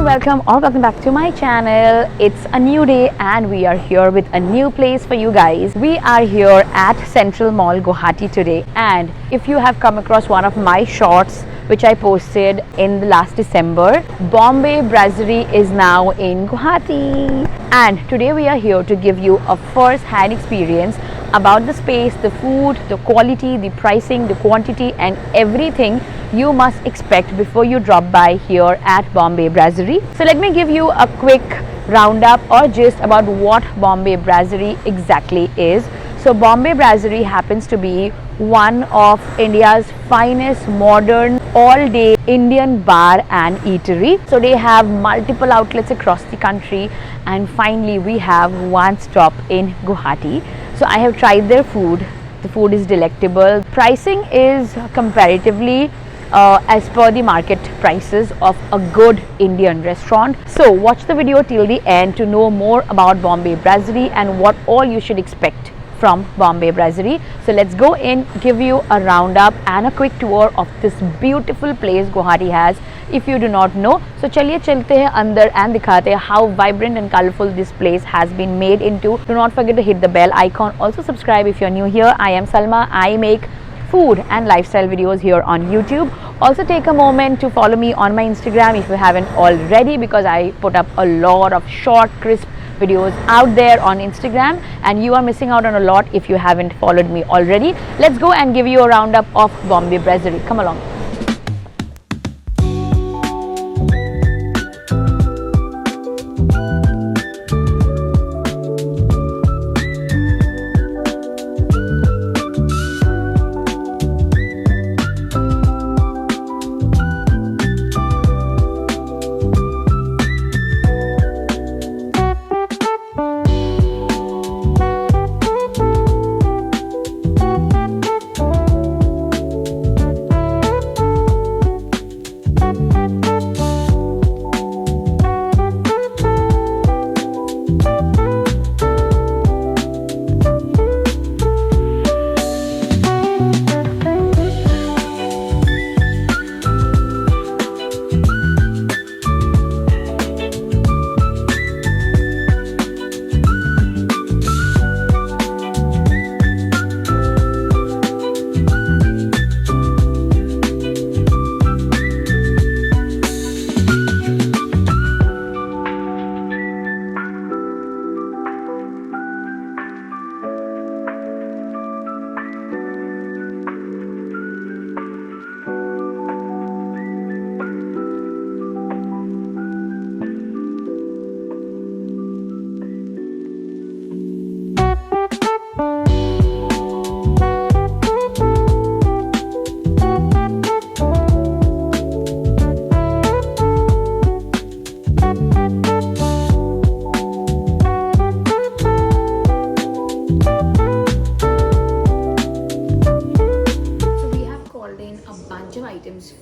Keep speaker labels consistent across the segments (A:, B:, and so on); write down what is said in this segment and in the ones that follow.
A: welcome or welcome back to my channel. It's a new day and we are here with a new place for you guys. We are here at Central Mall Guwahati today, and if you have come across one of my shorts which I posted in the last December, Bombay Brasserie is now in Guwahati, and today we are here to give you a first-hand experience about the space, the food, the quality, the pricing, the quantity and everything you must expect before you drop by here at Bombay Brasserie. So let me give you a quick roundup or gist about what Bombay Brasserie exactly is. So Bombay Brasserie happens to be one of India's finest modern all-day Indian bar and eatery. So they have multiple outlets across the country, and finally we have one stop in Guwahati. So I have tried their food. The food is delectable. Pricing is comparatively as per the market prices of a good Indian restaurant. So watch the video till the end to know more about Bombay Brasserie and what all you should expect from Bombay Brasserie. So let's go in, give you a roundup and a quick tour of this beautiful place Guwahati has if you do not know. So chaliye chalte hain andar and dikhate hain how vibrant and colorful this place has been made into. Do not forget to hit the bell icon. Also subscribe if you're new here. I am Salma. I make food and lifestyle videos here on YouTube. Also take a moment to follow me on my Instagram if you haven't already, because I put up a lot of short, crisp videos out there on Instagram, and you are missing out on a lot if you haven't followed me already. Let's go and give you a roundup of Bombay Brasserie. Come along.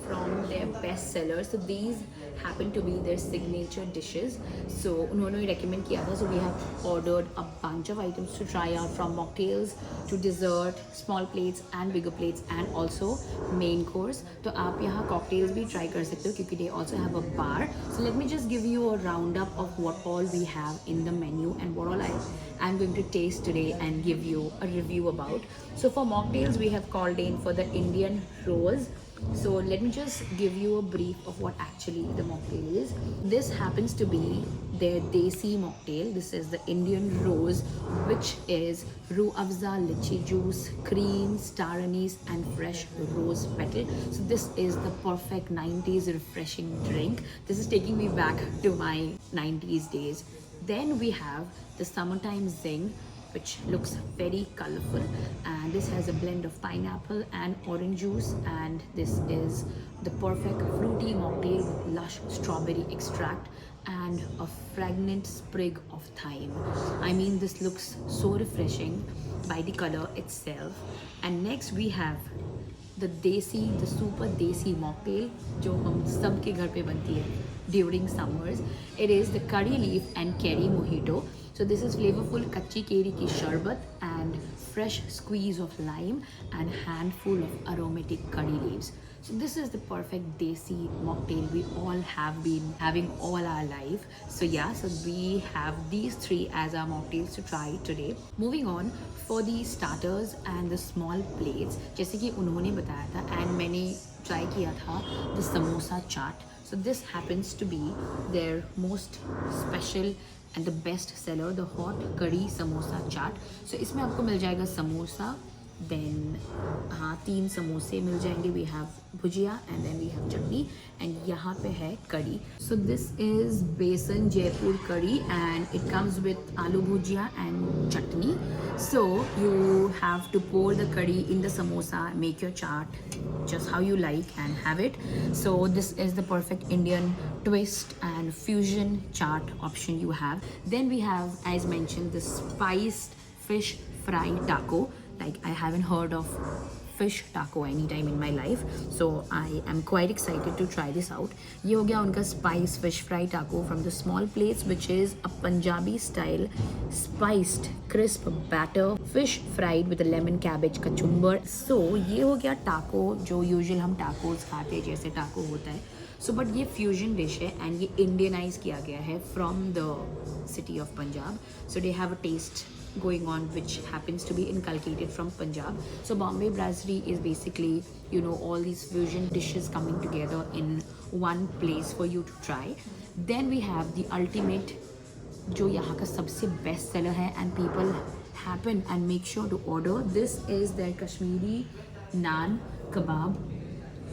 A: From their best sellers. So these happen to be their signature dishes. So उन्होंने recommend किया था. So we have ordered a bunch of items to try out, from mocktails to dessert, small plates and bigger plates, and also main course. तो आप यहाँ cocktails भी try कर सकते हो क्योंकि they also have a bar. So let me just give you a roundup of what all we have in the menu and what all I'm going to taste today and give you a review about. So for mocktails we have called in for the Indian Rose. So let me just give you a brief of what actually the mocktail is. This happens to be their Desi mocktail. This is the Indian Rose, which is Rooh Afza, lychee juice, cream, star anise and fresh rose petal. So this is the perfect 90s refreshing drink. This is taking me back to my 90s days. Then we have the Summertime Zing, which looks very colorful, and this has a blend of pineapple and orange juice, and this is the perfect fruity mocktail with lush strawberry extract and a fragrant sprig of thyme. I mean, this looks so refreshing by the color itself. And next we have the super desi mocktail जो हम सबके घर पे बनती है during summers. It is the curry leaf and curry mojito. So this is flavorful kachi keri ki sharbat and fresh squeeze of lime and handful of aromatic curry leaves. So this is the perfect desi mocktail we all have been having all our life. So yeah, so we have these three as our mocktails to try today. Moving on, for the starters and the small plates, जैसे कि उन्होंने बताया था and मैंने try किया था the samosa chaat. So this happens to be their most special and the best seller, the hot curry samosa chaat. So इसमें आपको मिल जाएगा समोसा, देन हाँ 3 समोसे मिल जाएंगे, we have bhujia and then we have chutney and यहाँ पे है कड़ी. सो दिस इज बेसन जयपुर कड़ी and it comes with aloo bhujia and chutney. So you have to pour the kadhi in the samosa, make your chaat just how you like and have it. So this is the perfect Indian twist and fusion chaat option you have. Then we have, as mentioned, the spiced fish fry taco. Like, I haven't heard of fish taco anytime in my life, so I am quite excited to try this out. ये हो गया उनका spice fish fry taco from the small plates, which is a Punjabi style spiced crisp batter fish fried with a lemon cabbage kachumber. So ये हो गया taco जो usual हम tacos खाते हैं जैसे taco होता है. So but ये fusion dish है and ये Indianize किया गया है from the city of Punjab. So they have a taste going on which happens to be inculcated from Punjab. So Bombay Brasserie is basically, you know, all these fusion dishes coming together in one place for you to try. Then we have the ultimate, जो यहाँ का सबसे best seller है and people happen and make sure to order. This is their Kashmiri naan kebab.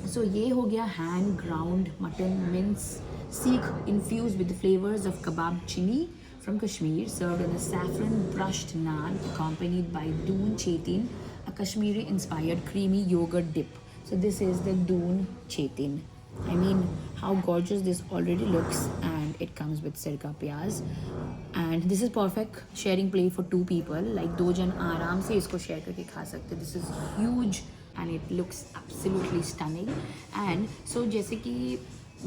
A: So ये हो गया hand ground mutton mince seekh infused with the flavors of kebab chili from Kashmir, served on a saffron brushed naan accompanied by doon chetin, a Kashmiri inspired creamy yogurt dip. So this is the doon chetin. I mean, how gorgeous this already looks, and it comes with sirka pyaz. And this is perfect sharing plate for 2 people. Like 2 जन आराम से इसको share करके खा सकते. This is huge and it looks absolutely stunning. And so जैसे कि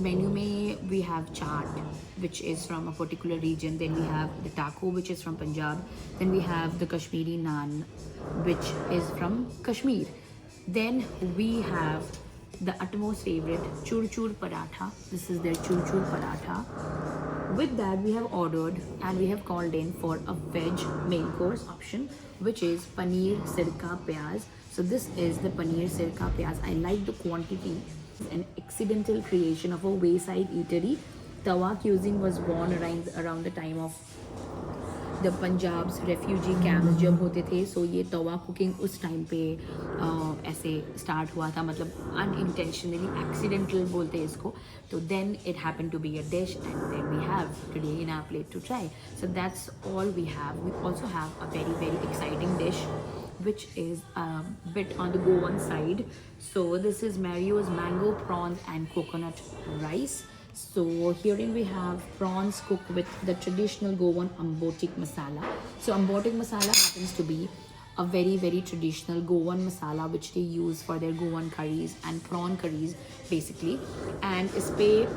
A: menu में we have chaat which is from a particular region, then we have the taco which is from Punjab, then we have the Kashmiri naan which is from Kashmir, then we have the utmost favorite chur chur paratha. This is their chur chur paratha. With that we have ordered and we have called in for a veg main course option which is paneer sirka pyaz. So this is the paneer sirka pyaz. I like the quantity. An accidental creation of a wayside eatery. Tawa cuisine was born around the time of the Punjab's refugee camps जब होते थे. So ये तवा cooking उस time पे ऐसे start हुआ था, मतलब unintentionally, accidental बोलते हैं इसको. So then it happened to be a dish and then we have today in our plate to try. So that's all we have. We also have a very very exciting dish which is a bit on the Goan side. So this is Mario's mango prawns and coconut rice. So herein we have prawns cooked with the traditional Goan ambotik masala. So ambotik masala happens to be a very very traditional Goan masala which they use for their Goan curries and prawn curries basically. And ispe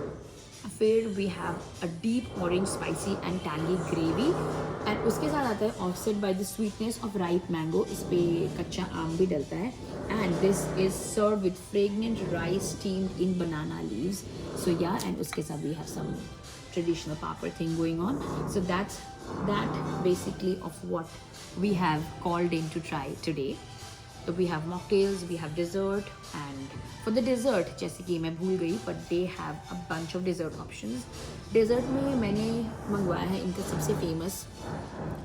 A: फिर we have a deep orange spicy and tangy gravy and उसके साथ आता है offset by the sweetness of ripe mango. इस पे कच्चा आम भी डलता है and this is served with fragrant rice steamed in banana leaves. So yeah, and उसके साथ we have some traditional papad thing going on. So that's that basically of what we have called in to try today. So we have mocktails, we have dessert, and for the dessert जैसे कि मैं भूल गई but they have a bunch of dessert options. Dessert में मैंने मंगवाया है इनका सबसे famous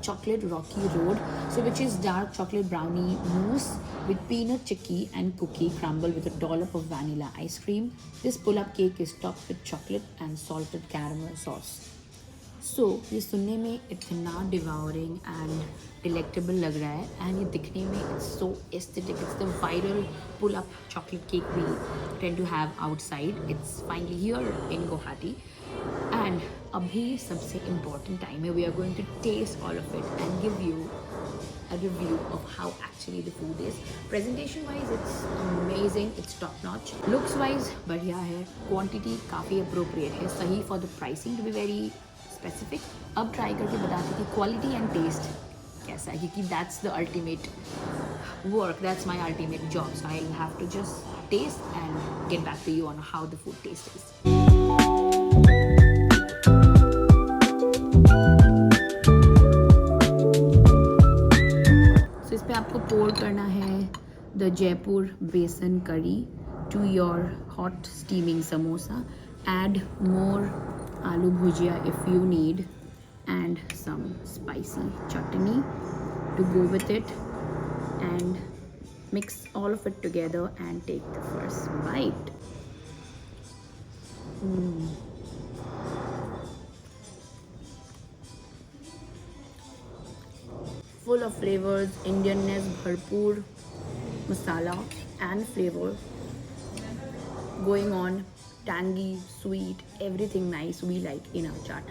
A: chocolate rocky road, so which is dark chocolate brownie mousse with peanut chicky and cookie crumble with a dollop of vanilla ice cream. This pull-up cake is topped with chocolate and salted caramel sauce. So ये सुनने में इतना devouring and delectable लग रहा है and ये दिखने में it's so aesthetic. It's the viral pull-up chocolate cake we tend to have outside. It's finally here in Guwahati. And अभी सबसे important time है, we are going to taste all of it and give you a review of how actually the food is. Presentation wise it's amazing, it's top notch. Looks wise बढ़िया है, quantity काफ़ी appropriate है, सही for the pricing to be very specific. अब try करके बताते कि quality and taste कैसा है, क्योंकि that's the ultimate work, that's my ultimate job, so I'll have to just taste and get back to you on how the food tastes. So इस पे आपको pour करना है the Jaipur besan curry to your hot steaming samosa. Add more aloo bhujia if you need, and some spicy chutney to go with it, and mix all of it together and take the first bite. Full of flavors, Indianness, bharpoor masala and flavor going on, tangy, sweet, everything nice we like in our chaat.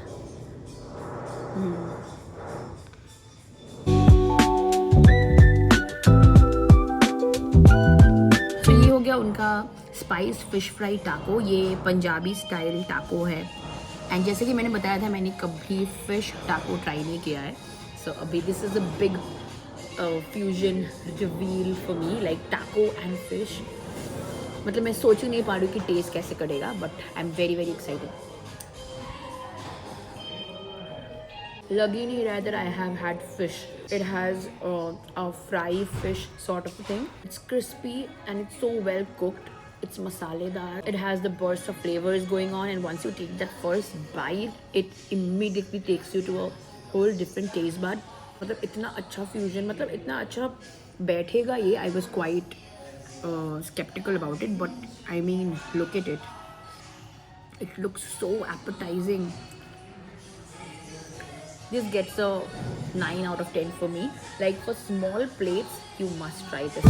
A: तो ये हो गया उनका spice fish fry टाको. ये Punjabi style टाको है. And जैसे कि मैंने बताया था, मैंने कभी फिश टाको ट्राई नहीं किया है. सो अभी this is a big fusion reveal for me, like टाको एंड फिश. मतलब मैं सोच ही नहीं पा रही हूँ कि टेस्ट कैसे करेगा, but I am very very excited. लग ही नहीं रहा that I have had fish. It has a fry fish sort of thing. It's crispy and it's so well cooked. It's masaledar. It has the burst of flavors going on, and once you take that first bite, it immediately takes you to a whole different taste bud. मतलब इतना अच्छा fusion, मतलब इतना अच्छा बैठेगा ये. I was quite skeptical about it, but I mean, look at it. It looks so appetizing. This gets a 9 out of 10 for me. Like for small plates, you must try this.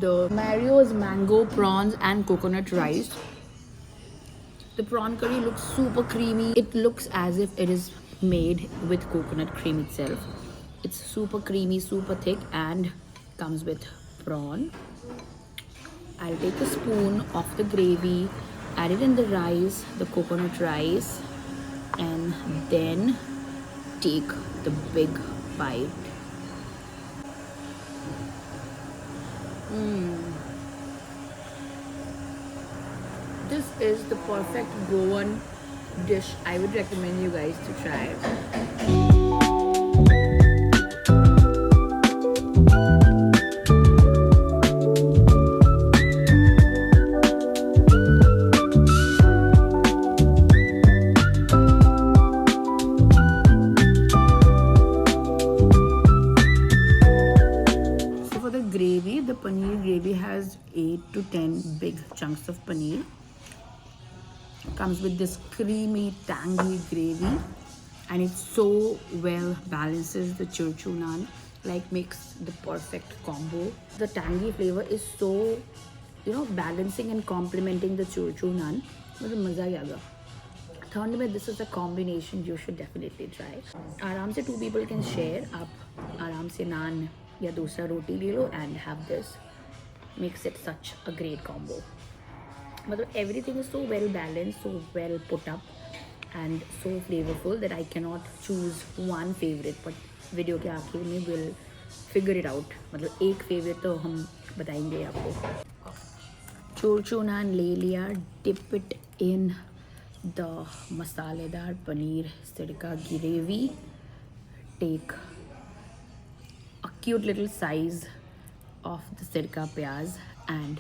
A: The Mario's mango prawns and coconut rice. The prawn curry looks super creamy. It looks as if it is made with coconut cream itself. It's super creamy, super thick, and comes with prawn. I'll take a spoon of the gravy, add it in the rice, the coconut rice, and then take the big bite. This is the perfect Goan dish. I would recommend you guys to try it. So for the gravy, the paneer gravy has 8 to 10 big chunks of paneer. Comes with this creamy, tangy gravy, and it so well balances the churchu naan, like makes the perfect combo. The tangy flavor is so, balancing and complementing the churchu naan. मतलब मज़ा ही आ गया. ठंड में this is a combination you should definitely try. आराम से 2 people can share. आप आराम से नान या दूसरा रोटी ले लो and have this. Makes it such a great combo. मतलब everything is so well balanced, so well put up, and so flavorful that I cannot choose one favorite. But video के आखिर में will figure it out. मतलब एक favorite तो हम बताएंगे आपको. चोरचू नान ले लिया. Dip it in the मसालेदार पनीर सिरका gravy. Take a cute little size of the सिरका प्याज and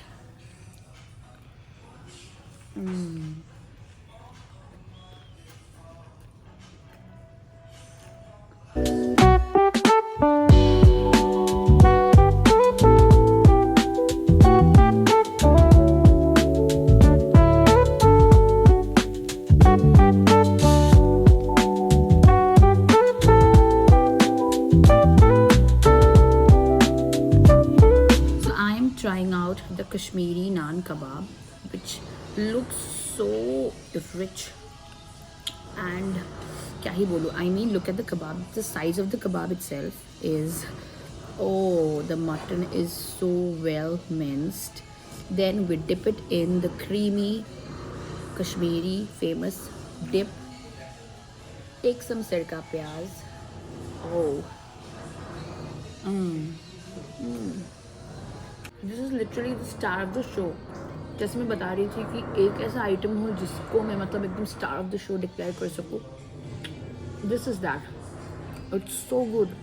A: trying out the Kashmiri naan kebab, which looks so rich and क्या ही बोलूँ. I mean, look at the kebab. The size of the kebab itself is, oh, the mutton is so well minced. Then we dip it in the creamy Kashmiri famous dip. Take some sirka pyaz. Oh. This is literally the star of the show. जैसे मैं बता रही थी कि एक ऐसा item हो जिसको मैं मतलब एकदम star of the show declare कर सकूँ. This is that. It's so good.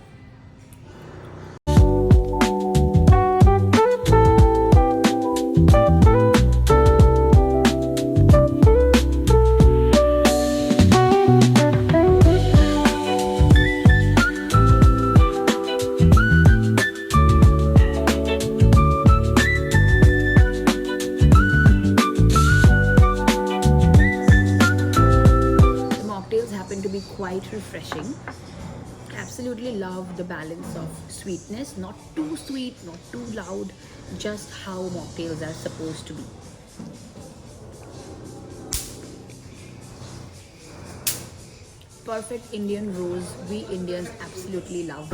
A: Happen to be quite refreshing. Absolutely love the balance of sweetness, not too sweet, not too loud, just how mocktails are supposed to be. Perfect Indian rose, we Indians absolutely love.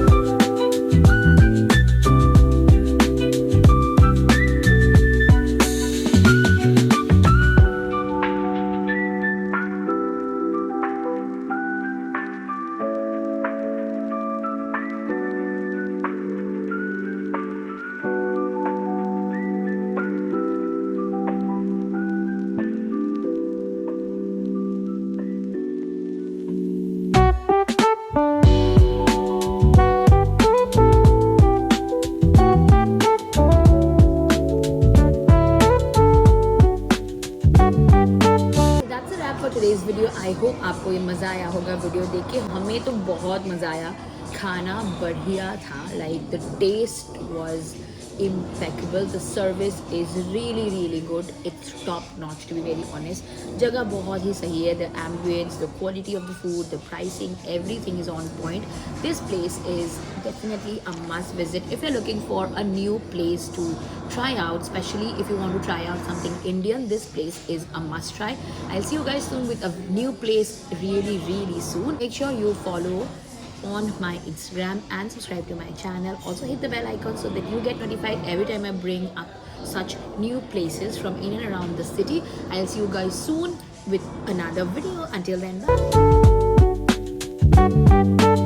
A: today's video. I hope आपको ये मज़ा आया होगा video देख के. हमें तो बहुत मज़ा आया. खाना बढ़िया था. Like the taste was impeccable. The service is really good. It's top notch to be very honest. जगह बहुत ही सही है. The ambience, the quality of the food, the pricing, everything is on point. This place is definitely a must visit if you're looking for a new place to try out, especially if you want to try out something Indian. This place is a must try. I'll see you guys soon with a new place really soon. Make sure you follow on my Instagram and subscribe to my channel. Also hit the bell icon so that you get notified every time I bring up such new places from in and around the city. I'll see you guys soon with another video. Until then, bye.